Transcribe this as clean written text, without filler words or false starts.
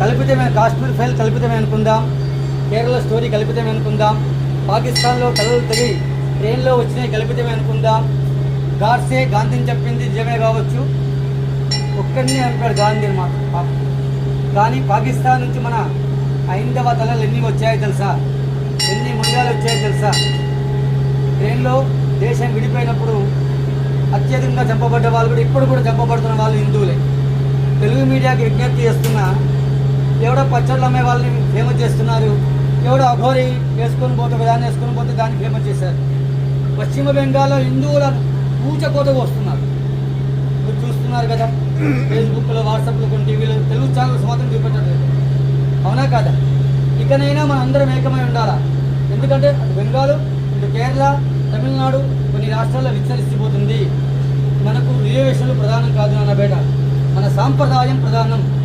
కల్పితమైన Kashmir file కల్పితమే అనుకుందాం, Kerala story కల్పితమే అనుకుందాం, పాకిస్తాన్లో కలలు తెగి ట్రైన్లో వచ్చినాయి కల్పితమే అనుకుందాం, గాడ్సే గాంధీని చెప్పింది నిజమే కావచ్చు, ఒక్కడిని అంటాడు గాంధీ మాట. కానీ పాకిస్తాన్ నుంచి మన హైందవ తలలు ఎన్ని వచ్చాయో తెలుసా, ఎన్ని ముందాలు వచ్చాయో తెలుసా? ట్రైన్లో దేశం విడిపోయినప్పుడు అత్యధికంగా చంపబడ్డ వాళ్ళు కూడా ఇప్పుడు కూడా చంపబడుతున్న వాళ్ళు హిందువులే. తెలుగు మీడియాకి విజ్ఞప్తి చేస్తున్నా, ఎవడో పచ్చళ్ళు అమ్మే వాళ్ళని ఫేమస్ చేస్తున్నారు, ఎవడో అఘోరి వేసుకొని పోతే దాన్ని వేసుకొని పోతే దాన్ని ఫేమస్ చేశారు. పశ్చిమ బెంగాల్లో హిందువులను పూచకోత వస్తున్నారు, మీరు చూస్తున్నారు కదా, ఫేస్బుక్లో, వాట్సాప్లో, కొన్ని టీవీలో తెలుగు ఛానల్స్ మాత్రం చూపెట్టలేదు. అవునా కాదా? ఇకనైనా మనం అందరం ఏకమై ఉండాలా. ఎందుకంటే అటు బెంగాలు, ఇటు కేరళ, తమిళనాడు కొన్ని రాష్ట్రాల్లో విస్తరిస్తుపోతుంది. మనకు రిజర్వేషన్లు ప్రధానం కాదు నాన్న బేట, మన సాంప్రదాయం ప్రధానం.